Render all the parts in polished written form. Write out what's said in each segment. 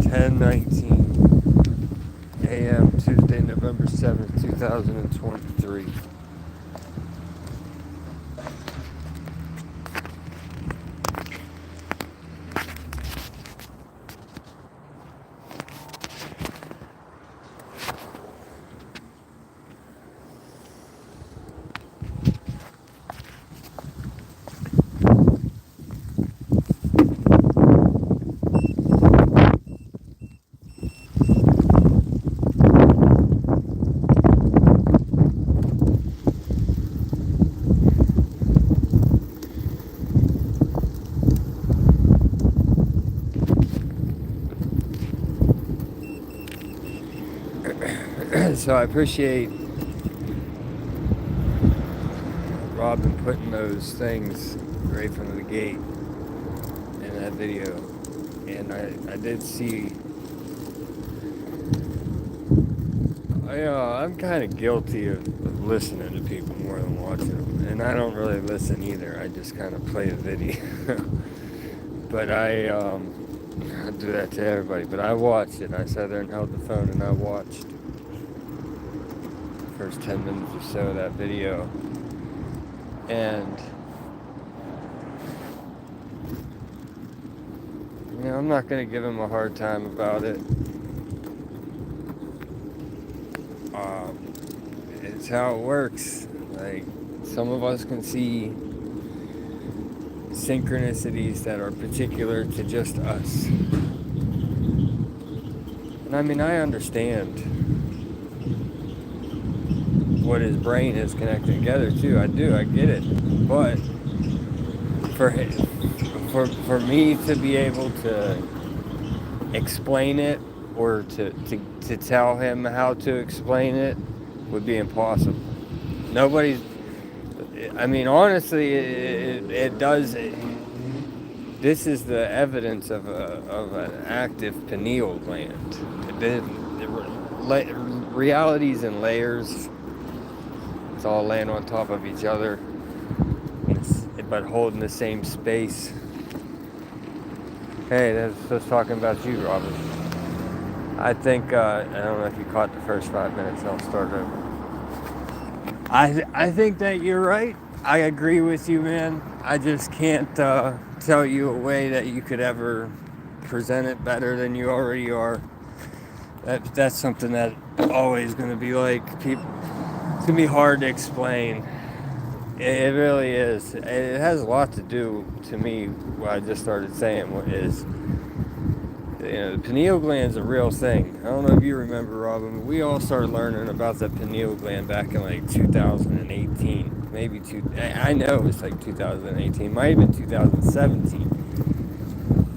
10:19 a.m. Tuesday, November 7th, 2023. So I appreciate Robin putting those things right from the gate in that video. And I did see, I'm kind of guilty of listening to people more than watching them. And I don't really listen either. I just kind of play the video. But I do that to everybody. But I watched it. I sat there and held the phone and I watched the first 10 minutes or so of that video. And I'm not going to give him a hard time about it. It's how it works. Like, some of us can see synchronicities that are particular to just us. And I mean, I understand what his brain is connecting together too. I do, I get it. But for me to be able to explain it or to tell him how to explain it would be impossible. Nobody's, I mean, honestly, it does. This is the evidence of an active pineal gland. The realities and layers. It's all laying on top of each other, but holding the same space. Hey, that's talking about you, Robert. I think, I don't know if you caught the first 5 minutes, I'll start over. I think that you're right. I agree with you, man. I just can't tell you a way that you could ever present it better than you already are. That's something that always going to be like, people, it's going to be hard to explain. It really is. It has a lot to do, to me, what I just started saying, is, the pineal gland's a real thing. I don't know if you remember, Robin, but we all started learning about the pineal gland back in like 2018. Maybe I know it was like 2018, might have been 2017.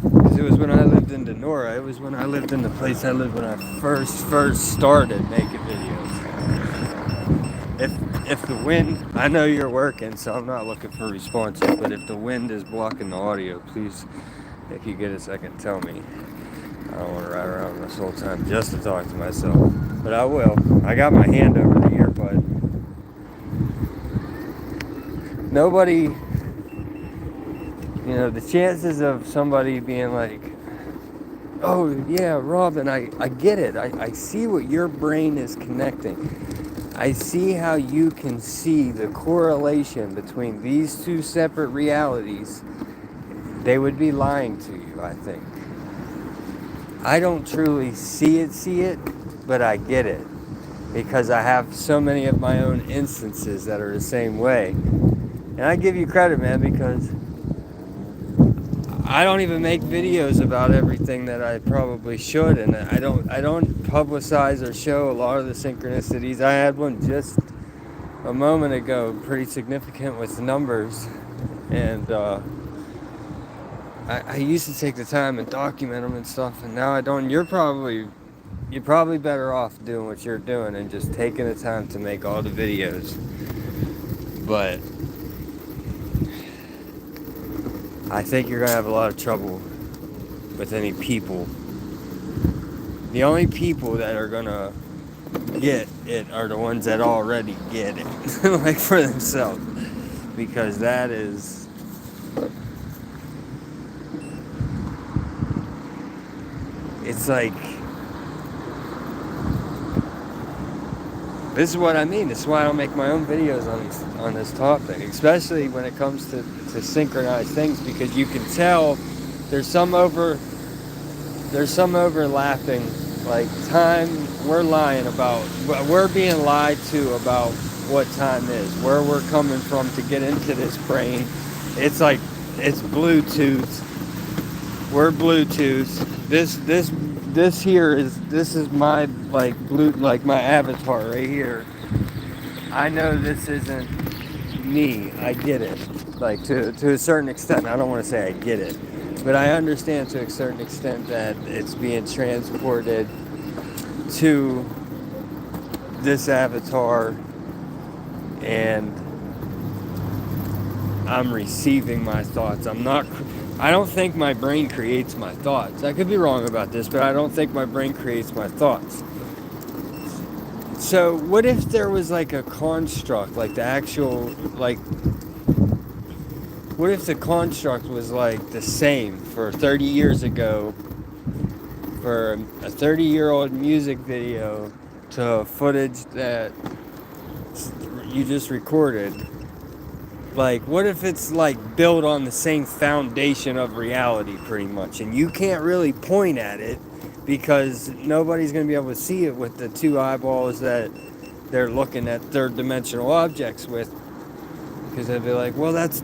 Because it was when I lived in Denora. It was when I lived in the place I lived when I first started making videos. If the wind, I know you're working, so I'm not looking for responses, but if the wind is blocking the audio, please, if you get a second, tell me. I don't want to ride around this whole time just to talk to myself, but I will. I got my hand over the earbud. Nobody, the chances of somebody being like, oh yeah, Robin, I get it. I see what your brain is connecting. I see how you can see the correlation between these two separate realities. They would be lying to you, I think. I don't truly see it, but I get it. Because I have so many of my own instances that are the same way. And I give you credit, man, because I don't even make videos about everything that I probably should, and I don't publicize or show a lot of the synchronicities. I had one just a moment ago, pretty significant with numbers, and I used to take the time and document them and stuff, and now I don't. You're probably better off doing what you're doing and just taking the time to make all the videos. But I think you're gonna have a lot of trouble with any people. The only people that are gonna get it are the ones that already get it, like for themselves, because that is it's like, this is what I mean. This is why I don't make my own videos on this topic, especially when it comes to synchronized things, because you can tell there's some overlapping, like time. We're lying about, we're being lied to about what time is, where we're coming from to get into this brain. It's like, it's Bluetooth. We're Bluetooth. This is my, like, like my avatar right here. I know this isn't me. I get it. Like, to a certain extent. I don't want to say I get it, but I understand to a certain extent that it's being transported to this avatar, and I'm receiving my thoughts. I don't think my brain creates my thoughts. I could be wrong about this, but I don't think my brain creates my thoughts. So what if there was like a construct, like the actual, like, what if the construct was like the same for 30 years ago, for a 30-year-old music video to footage that you just recorded? Like, what if it's like built on the same foundation of reality pretty much, and you can't really point at it because nobody's going to be able to see it with the two eyeballs that they're looking at third dimensional objects with, because they'd be like, well, that's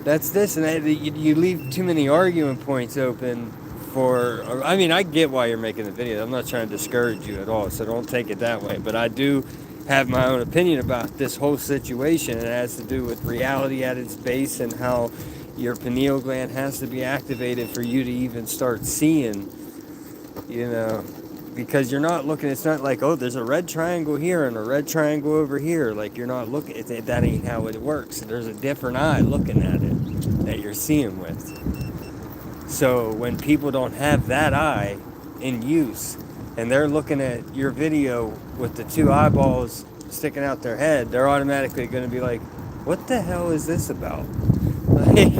this, and you leave too many argument points open for, I mean, I get why you're making the video. I'm not trying to discourage you at all, so don't take it that way, but I do have my own opinion about this whole situation. It has to do with reality at its base and how your pineal gland has to be activated for you to even start seeing, because you're not looking, it's not like, oh, there's a red triangle here and a red triangle over here. Like, you're not looking, that ain't how it works. There's a different eye looking at it that you're seeing with. So when people don't have that eye in use, and they're looking at your video with the two eyeballs sticking out their head, they're automatically going to be like, what the hell is this about? Like,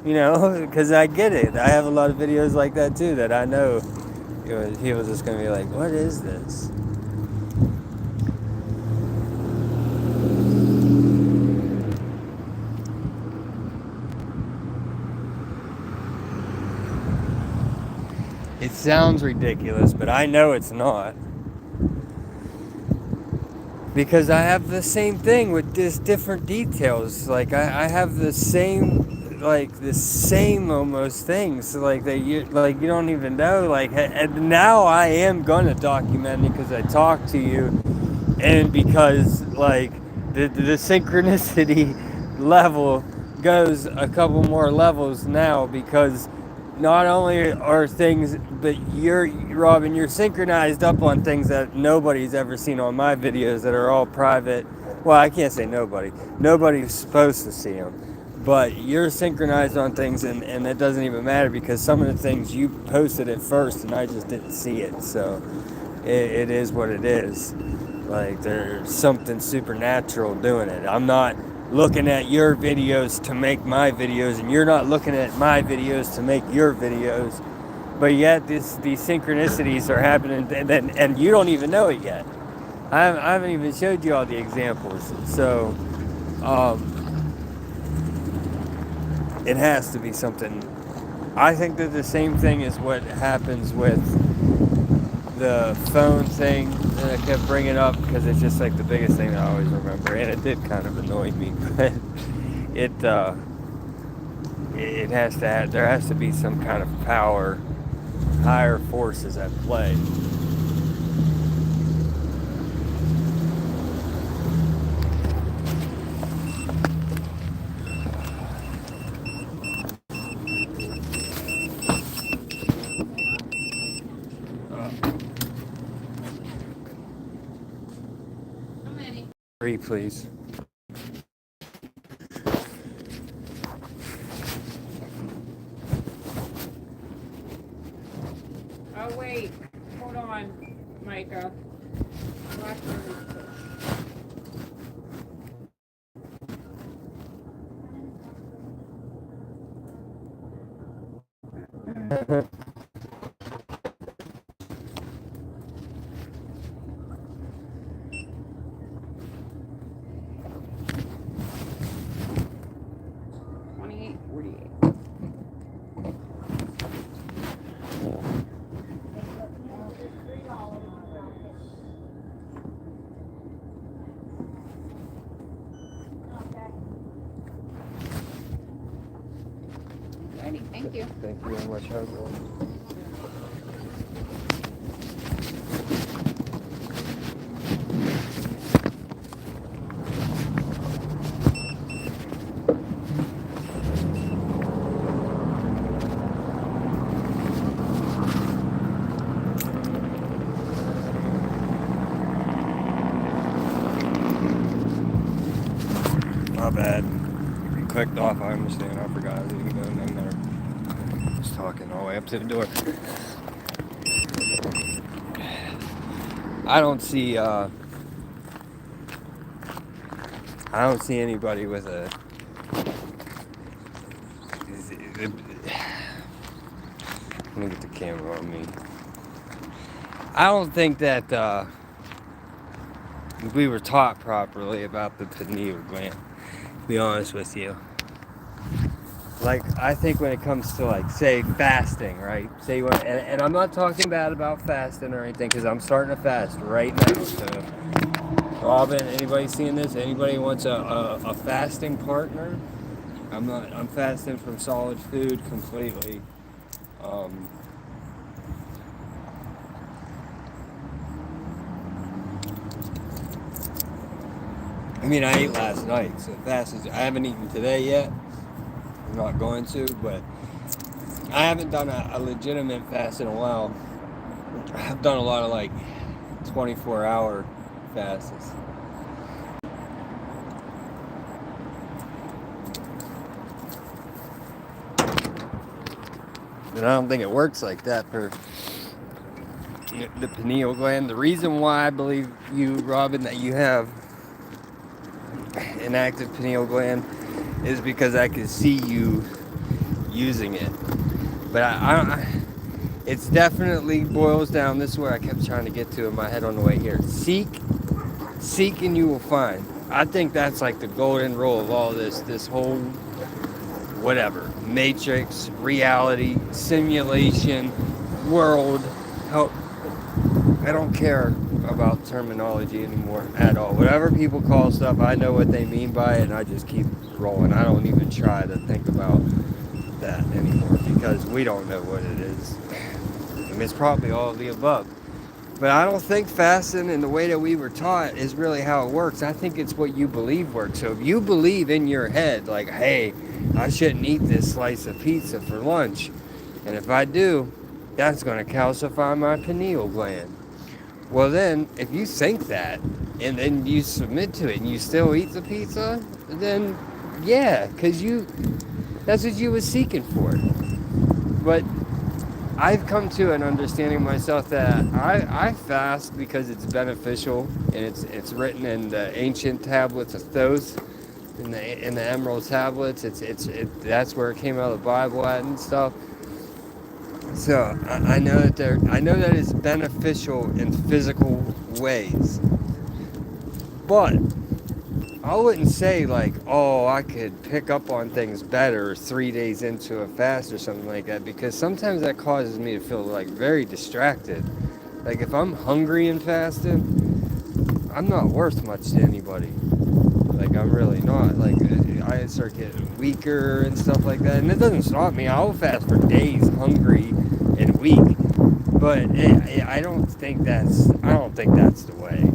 because I get it. I have a lot of videos like that too that I know, people just going to be like, what is this? It sounds ridiculous, but I know it's not. Because I have the same thing with just different details. Like, I have the same almost things. Like, that you don't even know. Like, and now I am gonna document it because I talked to you, and because, like, the synchronicity level goes a couple more levels now, because not only are things, but Robin, you're synchronized up on things that nobody's ever seen on my videos that are all private. Well, I can't say nobody. Nobody's supposed to see them. But you're synchronized on things, and it doesn't even matter, because some of the things you posted at first and I just didn't see it. So it is what it is. Like, there's something supernatural doing it. I'm not looking at your videos to make my videos, and you're not looking at my videos to make your videos, but yet these synchronicities are happening, and you don't even know it yet. I haven't even showed you all the examples, so it has to be something. I think that the same thing is what happens with the phone thing that I kept bringing up, because it's just like the biggest thing that I always remember, and it did kind of annoy me, but it has to have, there has to be some kind of power, higher forces at play. How many? 3, please. Oh, wait. Hold on, Micah. real much hunger. My bad. Clicked off, I understand. I forgot I was even going down there. Just talking all the way up to the door. I don't see anybody with a. Let me get the camera on me. I don't think that we were taught properly about the pineal gland, to be honest with you. Like, I think when it comes to, like, say, fasting, right? Say you want, and I'm not talking bad about fasting or anything, because I'm starting to fast right now. So, Robin, anybody seeing this? Anybody wants a fasting partner? I'm fasting from solid food completely. I mean, I ate last night, so I haven't eaten today yet. I'm not going to, but I haven't done a legitimate fast in a while. I've done a lot of, like, 24-hour fasts. And I don't think it works like that for the pineal gland. The reason why I believe you, Robin, that you have an active pineal gland is because I can see you using it. But it's definitely boils down. This is where I kept trying to get to in my head on the way here. Seek and you will find. I think that's like the golden rule of all this whole whatever, matrix, reality, simulation, world. I don't care about terminology anymore at all. Whatever people call stuff, I know what they mean by it, and I just keep rolling. I don't even try to think about that anymore because we don't know what it is. I mean, it's probably all of the above. But I don't think fasting and the way that we were taught is really how it works. I think it's what you believe works. So if you believe in your head, like, hey, I shouldn't eat this slice of pizza for lunch, and if I do, that's going to calcify my pineal gland. Well then, if you think that, and then you submit to it, and you still eat the pizza, then yeah, because that's what you were seeking for. But I've come to an understanding myself that I fast because it's beneficial, and it's written in the ancient tablets of Thoth, in the emerald tablets. That's where it came out of the Bible at and stuff. So I know that it's beneficial in physical ways, but I wouldn't say like, oh, I could pick up on things better 3 days into a fast or something like that, because sometimes that causes me to feel like very distracted. Like if I'm hungry and fasting, I'm not worth much to anybody. Like I'm really not. Like I start getting weaker and stuff like that, and it doesn't stop me. I'll fast for days, hungry and weak. But I don't think that's the way.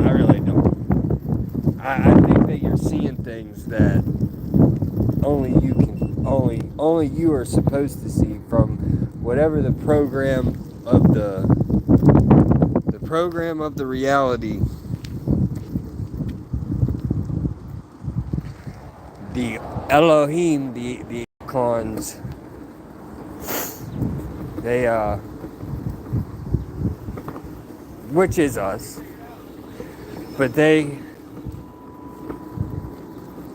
I really don't. I think that you're seeing things that only you are supposed to see from whatever the program of the reality, the Elohim, the icons, they which is us, but they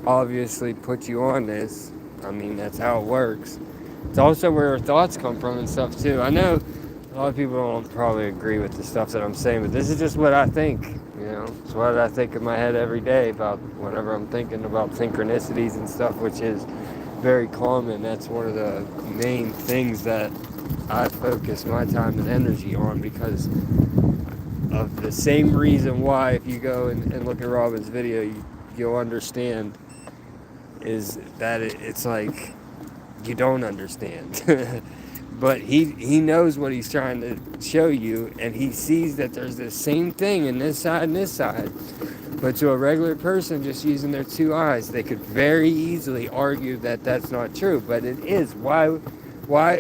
obviously put you on this. I mean, that's how it works. It's also where our thoughts come from and stuff too. I know a lot of people don't probably agree with the stuff that I'm saying, but this is just what I think. You know, it's what I think in my head every day about whenever I'm thinking about synchronicities and stuff, which is very common. That's one of the main things that I focus my time and energy on, because of the same reason why, if you go and look at Robin's video, you'll understand, is that it's like you don't understand. But he knows what he's trying to show you, and he sees that there's the same thing in this side and this side. But to a regular person just using their two eyes, they could very easily argue that that's not true. But it is. Why?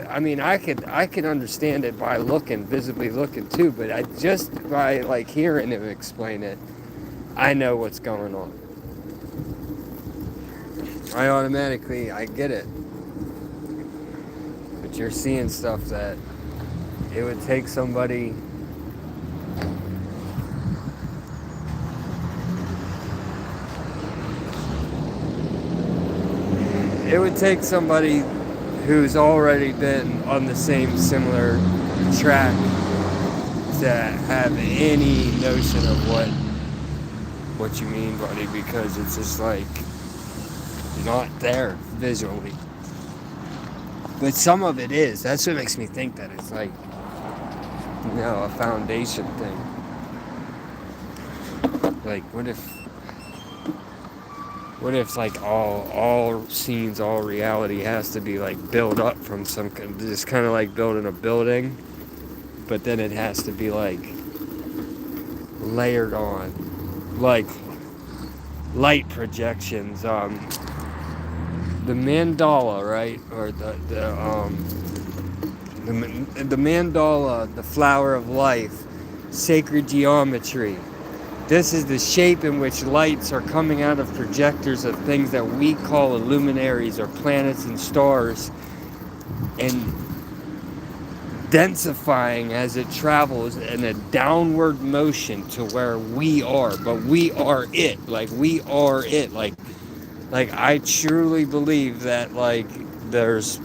I mean, I could understand it by looking, visibly looking too. But I just by like hearing him explain it, I know what's going on. I get it. But you're seeing stuff that it would take somebody. It would take somebody who's already been on the same similar track to have any notion of what you mean, buddy, because it's just like not there visually. But some of it is. That's what makes me think that it's like, a foundation thing. Like, what if like all scenes, all reality has to be like built up from some, just kind of like building a building, but then it has to be like layered on, like light projections. The mandala, right, or the mandala, the flower of life, sacred geometry. This is the shape in which lights are coming out of projectors of things that we call luminaries or planets and stars, and densifying as it travels in a downward motion to where we are. But we are it. Like, we are it. Like I truly believe that, like, there's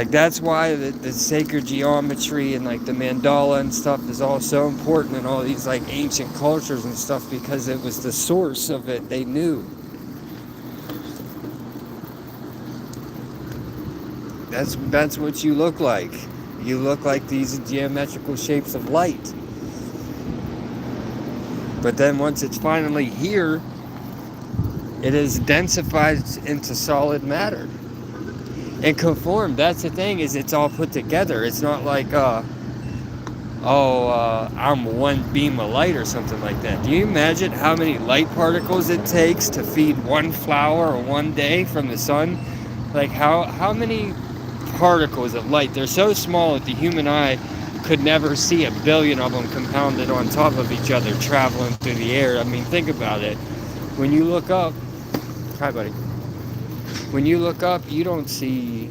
like that's why the sacred geometry and like the mandala and stuff is all so important in all these like ancient cultures and stuff, because it was the source of it. They knew. That's what you look like. You look like these geometrical shapes of light. But then once it's finally here, it is densified into solid matter and conformed. That's the thing, is it's all put together. It's not like I'm one beam of light or something like that. Do you imagine how many light particles it takes to feed one flower or one day from the sun? Like how many particles of light? They're so small that the human eye could never see 1 billion of them compounded on top of each other traveling through the air. I mean, think about it. When you look up, hi buddy. When you look up, you don't see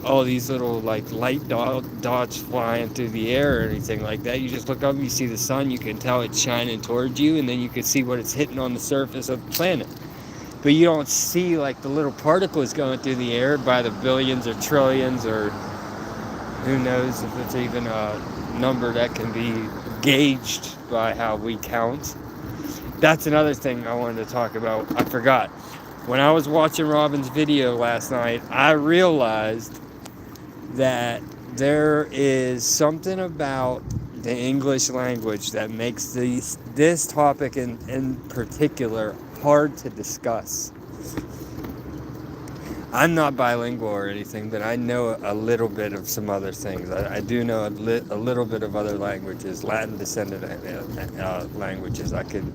all these little like light dots flying through the air or anything like that. You just look up and you see the sun. You can tell it's shining towards you, and then you can see what it's hitting on the surface of the planet. But you don't see like the little particles going through the air by the billions or trillions, or who knows if it's even a number that can be gauged by how we count. That's another thing I wanted to talk about. I forgot. When I was watching Robin's video last night, I realized that there is something about the English language that makes this topic in particular hard to discuss. I'm not bilingual or anything, but I know a little bit of some other things. I do know a little bit of other languages, Latin descendant languages. I could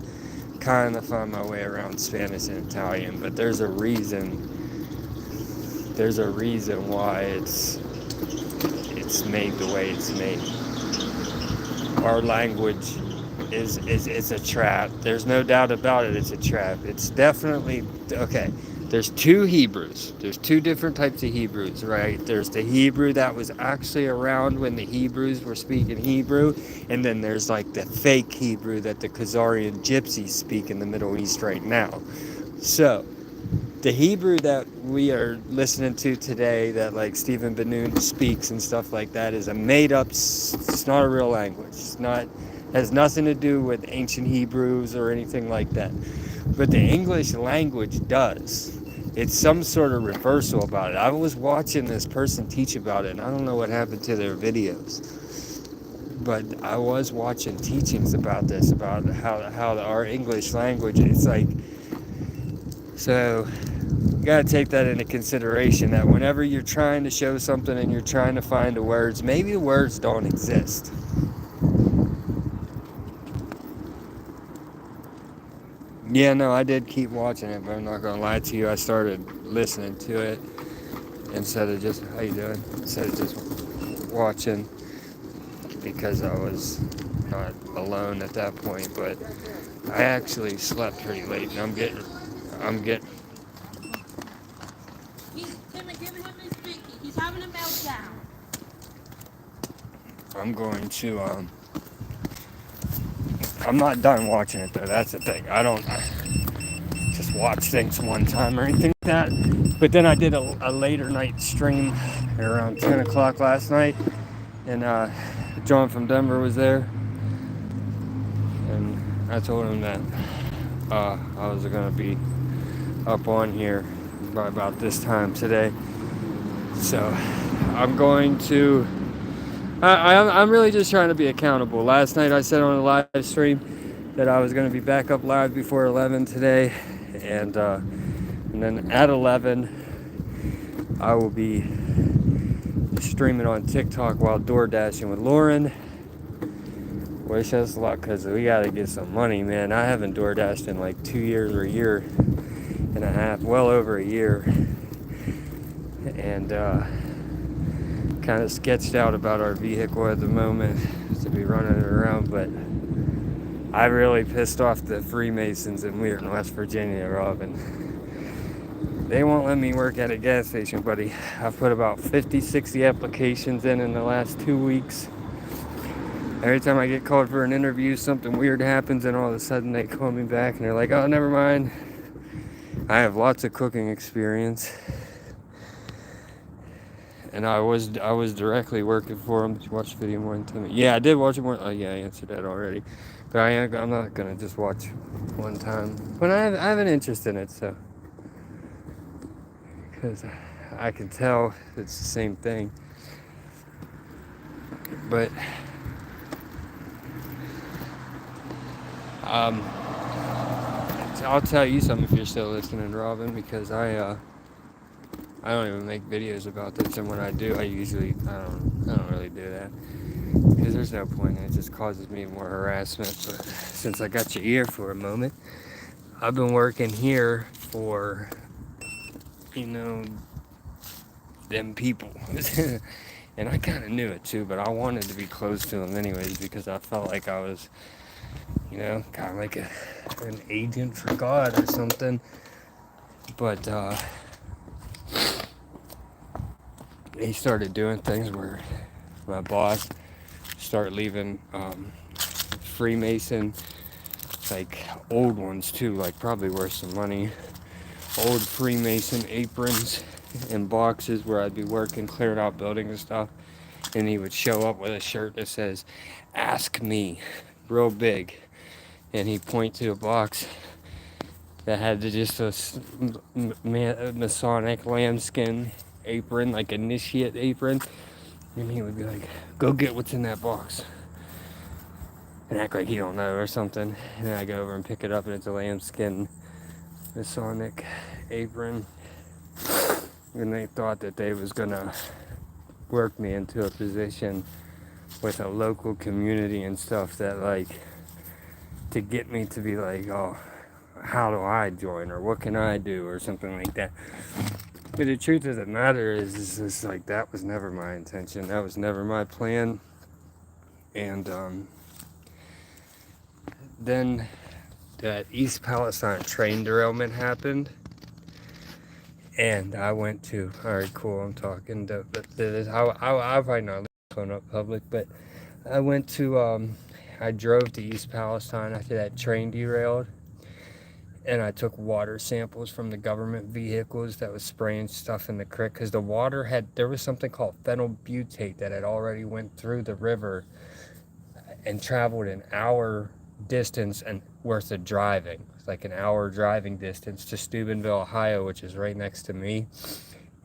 kind of find my way around Spanish and Italian, but there's a reason why it's made the way it's made. Our language is a trap. There's no doubt about it. It's a trap. It's definitely okay. There's two Hebrews. There's two different types of Hebrews, right? There's the Hebrew that was actually around when the Hebrews were speaking Hebrew, and then there's like the fake Hebrew that the Khazarian gypsies speak in the Middle East right now. So, the Hebrew that we are listening to today, that like Stephen Benoon speaks and stuff like that, is a made-up. It's not a real language. Has nothing to do with ancient Hebrews or anything like that. But the English language does. It's some sort of reversal about it. I was watching this person teach about it, and I don't know what happened to their videos. But I was watching teachings about this, about how our English language, it's like, so gotta take that into consideration, that whenever you're trying to show something and you're trying to find the words, maybe the words don't exist. Yeah, no, I did keep watching it, but I'm not gonna lie to you, I started listening to it instead of just, how you doing? Instead of just watching, because I was not alone at that point. But I actually slept pretty late, and I'm getting Timmy, give him his Mickey. He's having a meltdown. I'm going to I'm not done watching it though. That's the thing. I don't just watch things one time or anything like that. But then I did a later night stream around 10 o'clock last night, and John from Denver was there, and I told him that I was gonna be up on here by about this time today. So I'm going to. I'm really just trying to be accountable. Last night I said on a live stream that I was going to be back up live before 11 today, and then at 11 I will be streaming on TikTok while door dashing with Lauren. Wish us luck, because we got to get some money, man. I haven't door dashed in like 2 years or a year and a half, well over a year, and kind of sketched out about our vehicle at the moment to be running it around. But I really pissed off the Freemasons in Weirton, West Virginia, Robin. They won't let me work at a gas station, buddy. I've put about 50, 60 applications in the last 2 weeks. Every time I get called for an interview, something weird happens, and all of a sudden they call me back and they're like, oh, never mind. I have lots of cooking experience, and I was directly working for them. Did you watch the video more than 10 minutes? Yeah, I did watch it more. Oh yeah, I answered that already. But I'm not gonna just watch one time. But I have an interest in it, so, because I can tell it's the same thing. But I'll tell you something if you're still listening, Robin, because I don't even make videos about this, and when I do, I don't really do that, because there's no point. It just causes me more harassment. But since I got your ear for a moment, I've been working here for, them people. And I kind of knew it too, but I wanted to be close to them anyways, because I felt like I was, kind of like an agent for God or something. But he started doing things where my boss started leaving Freemason, like old ones too, like probably worth some money, old Freemason aprons and boxes where I'd be working, clearing out buildings and stuff, and he would show up with a shirt that says, ask me, real big, and he'd point to a box that had just a Masonic lambskin apron, like initiate apron, and he would be like, go get what's in that box, and act like he don't know or something. And then I go over and pick it up, and it's a lambskin Masonic apron. And they thought that they was gonna work me into a position with a local community and stuff, that like, to get me to be like, oh, how do I join, or what can I do, or something like that. But the truth of the matter is like, that was never my intention. That was never my plan. And then that East Palestine train derailment happened, and I went to, all right, cool, I'm talking to, I'll probably not leave the phone up public, but I went to, I drove to East Palestine after that train derailed, and I took water samples from the government vehicles that was spraying stuff in the creek, because the water there was something called phenylbutate that had already went through the river and traveled an hour distance and worth of driving. It's like an hour driving distance to Steubenville, Ohio, which is right next to me.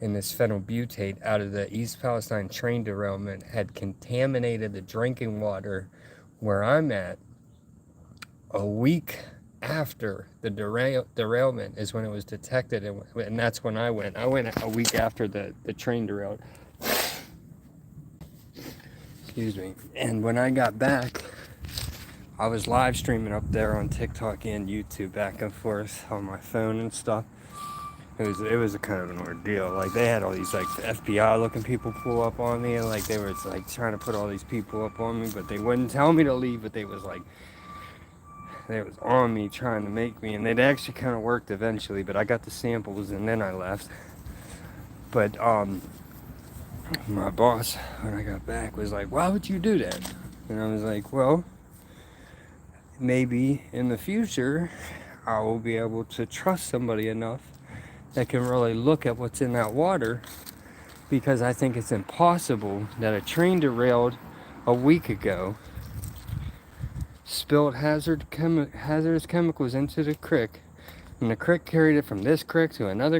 And this phenylbutate out of the East Palestine train derailment had contaminated the drinking water where I'm at a week after the derailment is when it was detected, and that's when I went. I went a week after the train derailed. Excuse me. And when I got back, I was live streaming up there on TikTok and YouTube back and forth on my phone and stuff. It was a kind of an ordeal. Like, they had all these like FBI looking people pull up on me, and like they were like trying to put all these people up on me, but they wouldn't tell me to leave. But they was on me trying to make me, and it actually kind of worked eventually. But I got the samples and then I left. But my boss, when I got back, was like, "Why would you do that?" And I was like, "Well, maybe in the future I will be able to trust somebody enough that can really look at what's in that water, because I think it's impossible that a train derailed a week ago, spilled hazardous chemicals into the creek, and the creek carried it from this creek to another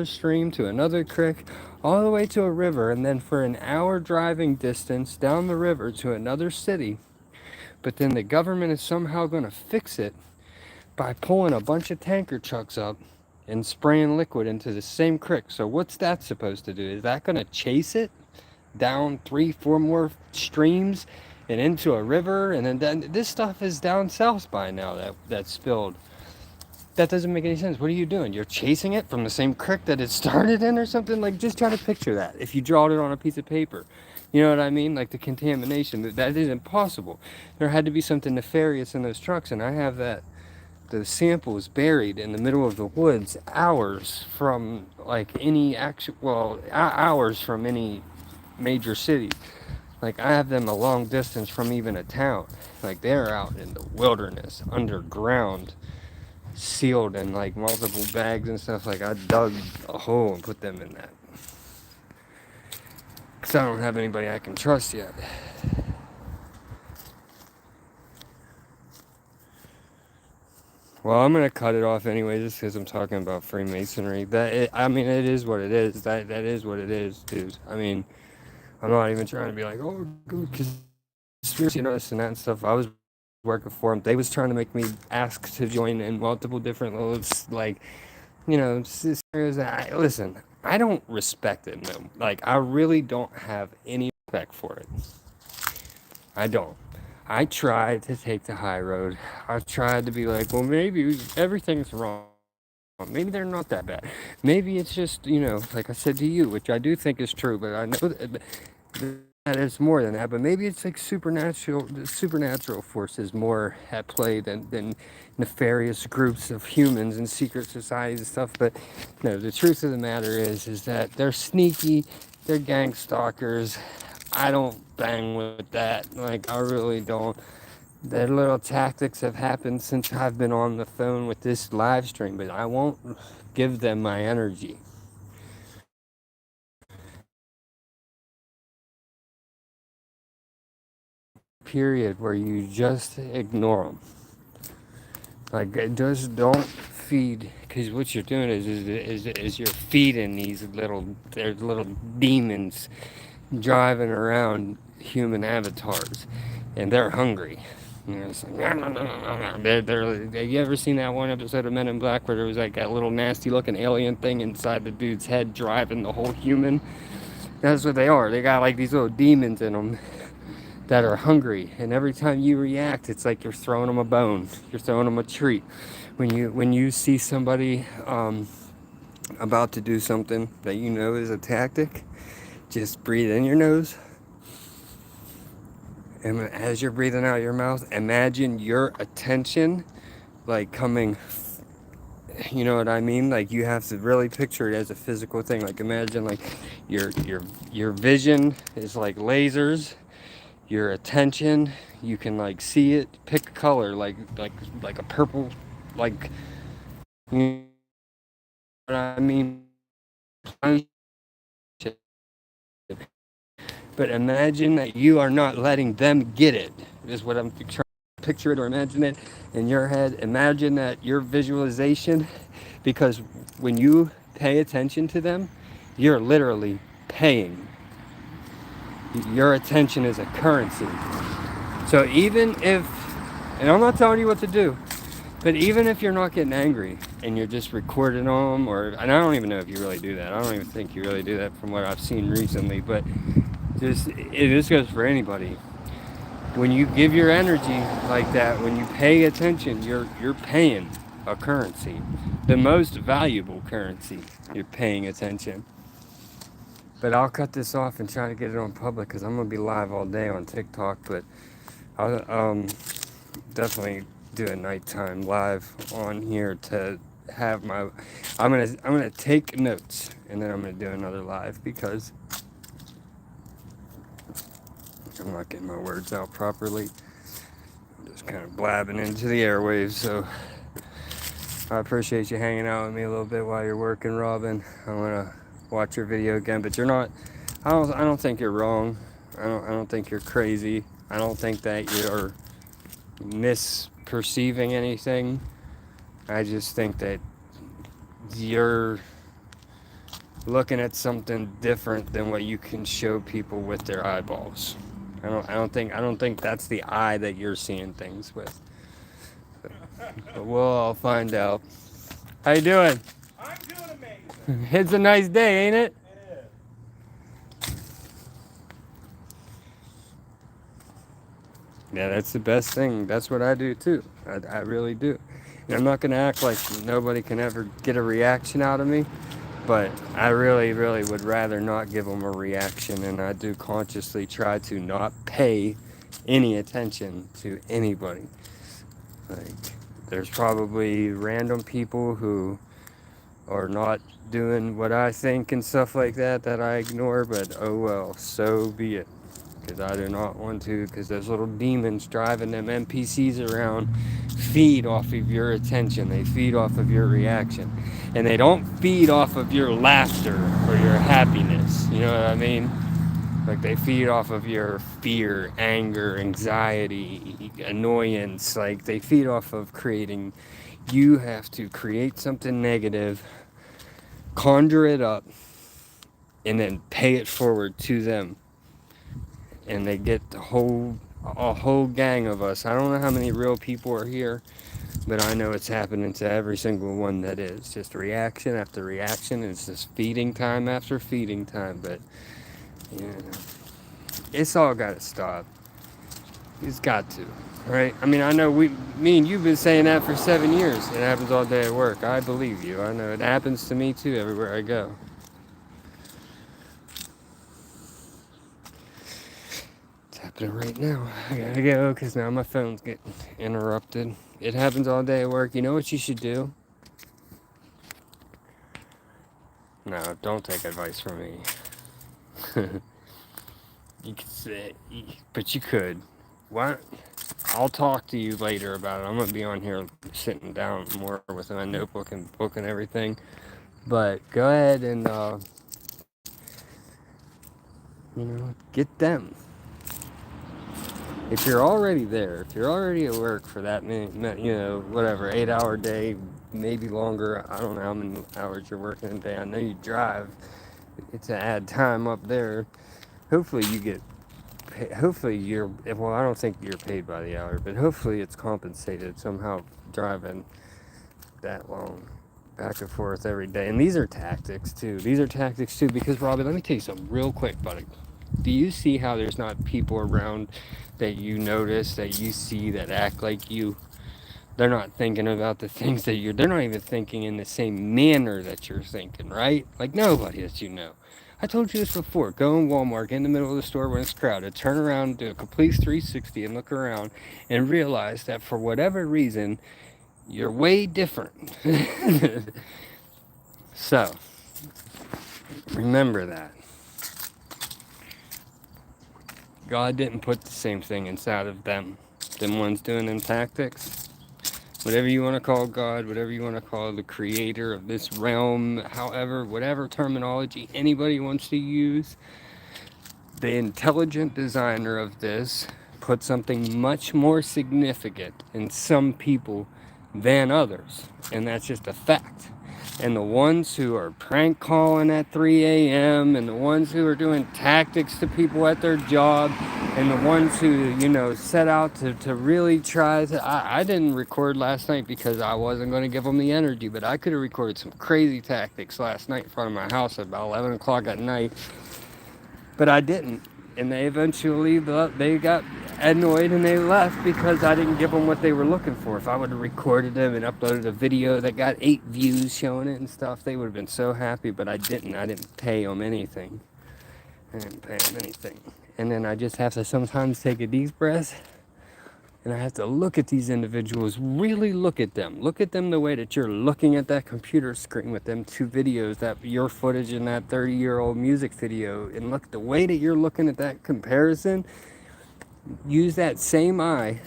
stream to another creek, all the way to a river, and then for an hour driving distance down the river to another city. But then the government is somehow going to fix it by pulling a bunch of tanker trucks up and spraying liquid into the same creek. So what's that supposed to do? Is that going to chase it down 3-4 more streams and into a river? And then this stuff is down south by now that spilled. That doesn't make any sense. What are you doing? You're chasing it from the same creek that it started in or something? Like, just try to picture that if you draw it on a piece of paper. You know what I mean? Like the contamination, that is impossible. There had to be something nefarious in those trucks, and I have the samples buried in the middle of the woods, hours from like any hours from any major city. Like, I have them a long distance from even a town. Like, they're out in the wilderness, underground, sealed in like multiple bags and stuff. Like, I dug a hole and put them in that, because I don't have anybody I can trust yet. Well, I'm gonna cut it off anyway, just because I'm talking about Freemasonry. I mean, it is what it is. That is what it is, dude. I mean, I'm not even trying to be like, oh, good conspiracy and this and that and stuff. I was working for them. They was trying to make me ask to join in multiple different loads, like, you know, listen, I don't respect it, no. Like, I really don't have any respect for it. I don't. I tried to take the high road. I tried to be like, well, maybe everything's wrong. Maybe they're not that bad. Maybe it's just, you know, like I said to you, which I do think is true, but I know that it's more than that. But maybe it's like supernatural forces more at play than nefarious groups of humans and secret societies and stuff. But no, the truth of the matter is that they're sneaky, they're gang stalkers. I don't bang with that. Like, I really don't. Their little tactics have happened since I've been on the phone with this live stream, but I won't give them my energy. Period, where you just ignore them. Like, just don't feed, because what you're doing is you're feeding these little demons driving around human avatars, and they're hungry. You know, it's like, you ever seen that one episode of Men in Black where there was like that little nasty looking alien thing inside the dude's head driving the whole human? That's what they are. They got like these little demons in them that are hungry, and every time you react, it's like you're throwing them a bone, you're throwing them a treat. When you see somebody about to do something that you know is a tactic, just breathe in your nose, and as you're breathing out your mouth, imagine your attention like coming, you know what I mean? Like, you have to really picture it as a physical thing. Like, imagine like your vision is like lasers. Your attention, you can like see it. Pick a color, like a purple, like, you know what I mean? But imagine that you are not letting them get it, is what I'm trying to picture it or imagine it in your head. Imagine that your visualization, because when you pay attention to them, you're literally paying. Your attention is a currency. So even if, and I'm not telling you what to do, But even if you're not getting angry and you're just recording them, and I don't even know if you really do that. I don't even think you really do that from what I've seen recently. But this goes for anybody. When you give your energy like that, when you pay attention, you're paying a currency, the most valuable currency. You're paying attention. But I'll cut this off and try to get it on public because I'm gonna be live all day on TikTok. But I'll definitely do a nighttime live on here to have my. I'm gonna take notes and then I'm gonna do another live because I'm not getting my words out properly. I'm just kind of blabbing into the airwaves. So I appreciate you hanging out with me a little bit while you're working, Robin. I wanna watch your video again, but you're not. I don't think you're wrong. I don't think you're crazy. I don't think that you're misperceiving anything. I just think that you're looking at something different than what you can show people with their eyeballs. I don't think that's the eye that you're seeing things with. But we'll all find out. How you doing? I'm doing amazing. It's a nice day, ain't it? It is. Yeah, that's the best thing. That's what I do too. I really do. And I'm not gonna act like nobody can ever get a reaction out of me, but I really, really would rather not give them a reaction, and I do consciously try to not pay any attention to anybody. Like, there's probably random people who are not doing what I think and stuff like that I ignore, but oh well, so be it. Because I do not want to, because those little demons driving them NPCs around feed off of your attention. They feed off of your reaction. And they don't feed off of your laughter or your happiness. You know what I mean? Like, they feed off of your fear, anger, anxiety, annoyance. Like, they feed off of creating. You have to create something negative, conjure it up, and then pay it forward to them. And they get a whole gang of us. I don't know how many real people are here, but I know it's happening to every single one that is. Just reaction after reaction. It's just feeding time after feeding time. But, you know, it's all got to stop. It's got to, right? I mean, I know me and you've been saying that for 7 years. It happens all day at work. I believe you. I know it happens to me too everywhere I go. Happening right now. I gotta go because now my phone's getting interrupted. It happens all day at work. You know what you should do? No, don't take advice from me. You could say, but you could. What? I'll talk to you later about it. I'm gonna be on here sitting down more with my notebook and book and everything. But go ahead and get them. If you're already there, if you're already at work for that many, 8-hour day, maybe longer, I don't know how many hours you're working a day. I know you drive. It's to add time up there. Hopefully you get paid. Hopefully I don't think you're paid by the hour, but hopefully it's compensated somehow driving that long back and forth every day. And these are tactics too. Because, Robbie, let me tell you something real quick, buddy. Do you see how there's not people around that you notice, that you see, that act like you? They're not thinking about the things that they're not even thinking in the same manner that you're thinking, right? Like nobody that you know. I told you this before. Go in Walmart, get in the middle of the store when it's crowded, turn around, do a complete 360 and look around and realize that for whatever reason, you're way different. So, remember that. God didn't put the same thing inside of them ones doing them tactics. Whatever you want to call God, whatever you want to call the creator of this realm, however, whatever terminology anybody wants to use, the intelligent designer of this put something much more significant in some people than others. And that's just a fact. And the ones who are prank calling at 3 a.m. and the ones who are doing tactics to people at their job And the ones who, set out to really try to, I didn't record last night because I wasn't going to give them the energy, but I could have recorded some crazy tactics last night in front of my house at about 11 o'clock at night, but I didn't. And they eventually, they got annoyed and they left because I didn't give them what they were looking for. If I would have recorded them and uploaded a video that got 8 views showing it and stuff, they would have been so happy, but I didn't. I didn't pay them anything. I didn't pay them anything. And then I just have to sometimes take a deep breath, and I have to look at these individuals, really look at them. Look at them the way that you're looking at that computer screen with them 2 videos, that your footage in that 30-year-old music video, and look at the way that you're looking at that comparison. Use that same eye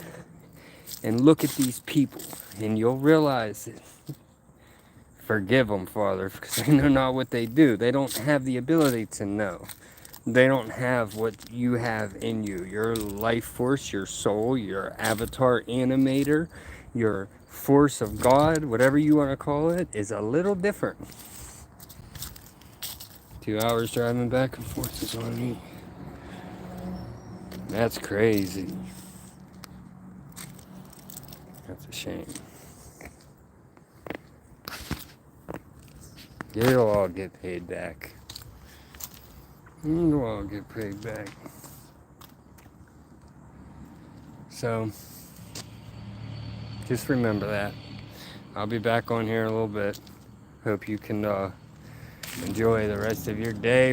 and look at these people, and you'll realize it. Forgive them, Father, because they know not what they do. They don't have the ability to know. They don't have what you have in you. Your life force, your soul, your avatar animator, your force of God, whatever you want to call it, is a little different. 2 hours driving back and forth is what I need. That's crazy. That's a shame. You'll all get paid back. You'll all get paid back. So, just remember that. I'll be back on here in a little bit. Hope you can enjoy the rest of your day,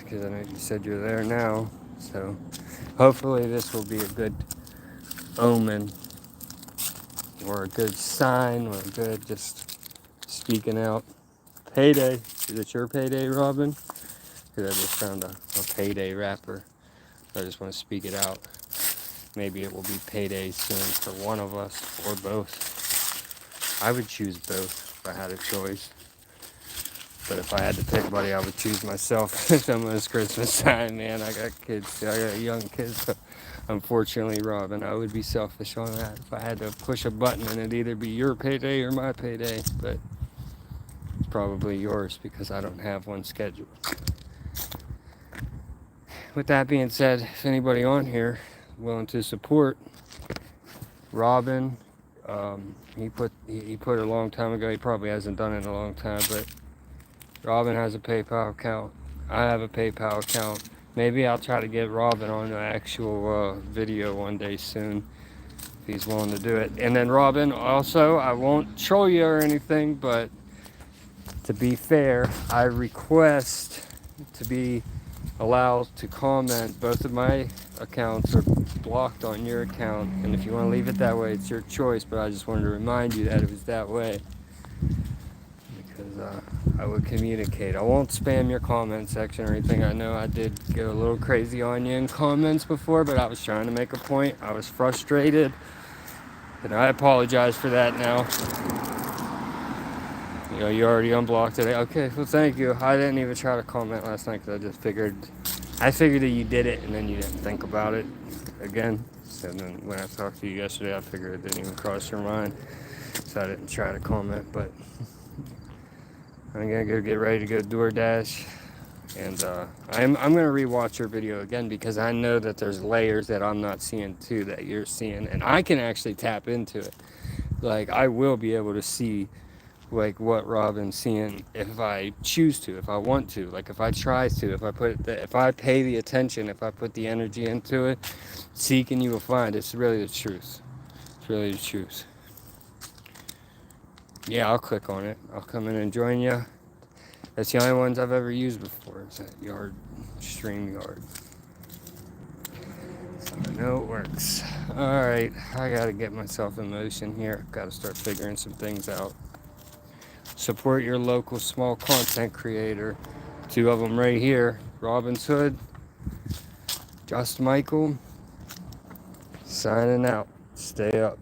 because I know you said you're there now. So, hopefully this will be a good omen, or a good sign, or a good just speaking out. Payday. Is it your payday, Robin? Because I just found a payday rapper. I just want to speak it out. Maybe it will be payday soon for one of us, or both. I would choose both if I had a choice. But if I had to pick buddy, I would choose myself. Some of this Christmas time, man. I got kids. I got young kids. So unfortunately, Robin, I would be selfish on that. If I had to push a button and it'd either be your payday or my payday. But it's probably yours because I don't have one scheduled. With that being said, if anybody on here willing to support Robin, he put a long time ago. He probably hasn't done it in a long time, but Robin has a PayPal account. I have a PayPal account. Maybe I'll try to get Robin on the actual video one day soon, if he's willing to do it. And then Robin, also, I won't troll you or anything, but to be fair, I request to be allowed to comment. Both of my accounts are blocked on your account, and if you want to leave it that way, it's your choice, but I just wanted to remind you that it was that way, because I would communicate. I won't spam your comment section or anything. I know I did go a little crazy on you in comments before, but I was trying to make a point. I was frustrated, and I apologize for that now. You already unblocked it. Okay, well, thank you. I didn't even try to comment last night because I just figured that you did it and then you didn't think about it again. So then when I talked to you yesterday, I figured it didn't even cross your mind. So I didn't try to comment, but I'm going to go get ready to go DoorDash. And I'm going to rewatch your video again because I know that there's layers that I'm not seeing too that you're seeing. And I can actually tap into it. Like, I will be able to see like what Robin's seeing if I choose to, if I want to, like if I try to, if I pay the attention, if I put the energy into it. Seek and you will find. It's really the truth. It's really the truth. Yeah, I'll click on it. I'll come in and join you. That's the only ones I've ever used before. It's that StreamYard. So I know it works. Alright, I gotta get myself in motion here. Gotta start figuring some things out. Support your local small content creator. 2 of them right here. Robin's Hood. Just Michael. Signing out. Stay up.